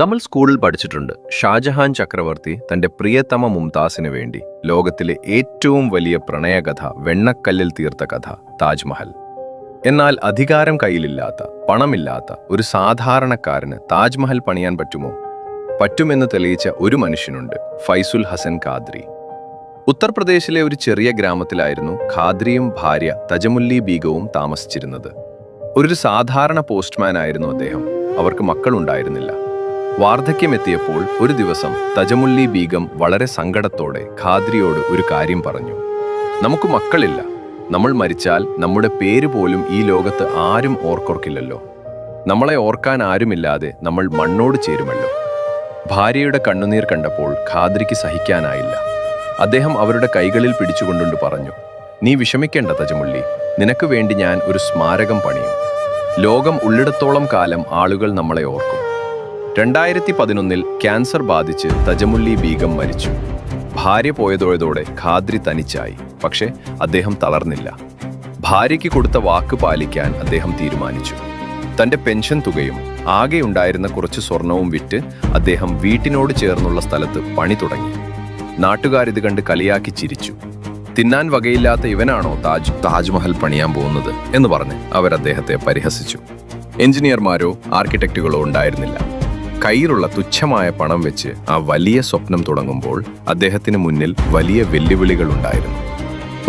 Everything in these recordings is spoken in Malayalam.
നമ്മൾ സ്കൂളിൽ പഠിച്ചിട്ടുണ്ട് ഷാജഹാൻ ചക്രവർത്തി തന്റെ പ്രിയതമ മുംതാസിന് വേണ്ടി ലോകത്തിലെ ഏറ്റവും വലിയ പ്രണയകഥ വെണ്ണക്കല്ലിൽ തീർത്ത കഥ താജ്മഹൽ. എന്നാൽ അധികാരം കയ്യിലില്ലാത്ത പണമില്ലാത്ത ഒരു സാധാരണക്കാരന് താജ്മഹൽ പണിയാൻ പറ്റുമോ? പറ്റുമെന്ന് തെളിയിച്ച ഒരു മനുഷ്യനുണ്ട്, ഫൈസുൽ ഹസൻ ഖാദ്രി. ഉത്തർപ്രദേശിലെ ഒരു ചെറിയ ഗ്രാമത്തിലായിരുന്നു ഖാദ്രിയും ഭാര്യ തജമുല്ലി ബീഗവും താമസിച്ചിരുന്നത്. ഒരു സാധാരണ പോസ്റ്റ്മാൻ ആയിരുന്നു അദ്ദേഹം. അവർക്ക് മക്കളുണ്ടായിരുന്നില്ല. വാർദ്ധക്യമെത്തിയപ്പോൾ ഒരു ദിവസം തജമുല്ലി ബീഗം വളരെ സങ്കടത്തോടെ ഖാദ്രിയോട് ഒരു കാര്യം പറഞ്ഞു. നമുക്ക് മക്കളില്ല, നമ്മൾ മരിച്ചാൽ നമ്മുടെ പേര് പോലും ഈ ലോകത്ത് ആരും ഓർക്കില്ലല്ലോ. നമ്മളെ ഓർക്കാൻ ആരുമില്ലാതെ നമ്മൾ മണ്ണോട് ചേരുമല്ലോ. ഭാര്യയുടെ കണ്ണുനീർ കണ്ടപ്പോൾ ഖാദ്രിക്ക് സഹിക്കാനായില്ല. അദ്ദേഹം അവരുടെ കൈകളിൽ പിടിച്ചുകൊണ്ടുകൊണ്ട് പറഞ്ഞു, നീ വിഷമിക്കേണ്ട തജമുല്ലി, നിനക്ക് വേണ്ടി ഞാൻ ഒരു സ്മാരകം പണിയും. ലോകം ഉള്ളിടത്തോളം കാലം ആളുകൾ നമ്മളെ ഓർക്കും. 2011 ക്യാൻസർ ബാധിച്ച് തജമുല്ലി ബീഗം മരിച്ചു. ഭാര്യ പോയതോടെ ഖാദ്രി തനിച്ചായി. പക്ഷേ അദ്ദേഹം തളർന്നില്ല. ഭാര്യയ്ക്ക് കൊടുത്ത വാക്ക് പാലിക്കാൻ അദ്ദേഹം തീരുമാനിച്ചു. തന്റെ പെൻഷൻ തുകയും ആകെ ഉണ്ടായിരുന്ന കുറച്ച് സ്വർണവും വിറ്റ് അദ്ദേഹം വീട്ടിനോട് ചേർന്നുള്ള സ്ഥലത്ത് പണി തുടങ്ങി. നാട്ടുകാരിത് കണ്ട് കളിയാക്കി ചിരിച്ചു. തിന്നാൻ വകയില്ലാത്ത ഇവനാണോ താജ്മഹൽ പണിയാൻ പോകുന്നത് എന്ന് പറഞ്ഞ് അവരദ്ദേഹത്തെ പരിഹസിച്ചു. എഞ്ചിനീയർമാരോ ആർക്കിടെക്റ്റുകളോ ഉണ്ടായിരുന്നില്ല. കയ്യിലുള്ള തുച്ഛമായ പണം വെച്ച് ആ വലിയ സ്വപ്നം തുടങ്ങുമ്പോൾ അദ്ദേഹത്തിന് മുന്നിൽ വലിയ വെല്ലുവിളികൾ ഉണ്ടായിരുന്നു.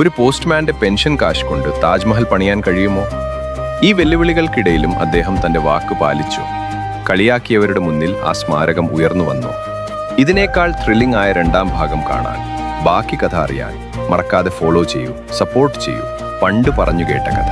ഒരു പോസ്റ്റ്മാന്റെ പെൻഷൻ കാശ് കൊണ്ട് താജ്മഹൽ പണിയാൻ കഴിയുമോ? ഈ വെല്ലുവിളികൾക്കിടയിലും അദ്ദേഹം തന്റെ വാക്ക് പാലിച്ചു. കളിയാക്കിയവരുടെ മുന്നിൽ ആ സ്മാരകം ഉയർന്നു വന്നു. ഇതിനേക്കാൾ ത്രില്ലിംഗ് ആയ 2ാം ഭാഗം കാണാൻ, ബാക്കി കഥ അറിയാൻ മറക്കാതെ ഫോളോ ചെയ്യൂ, സപ്പോർട്ട് ചെയ്യൂ. പണ്ട് പറഞ്ഞു കേട്ട കഥ.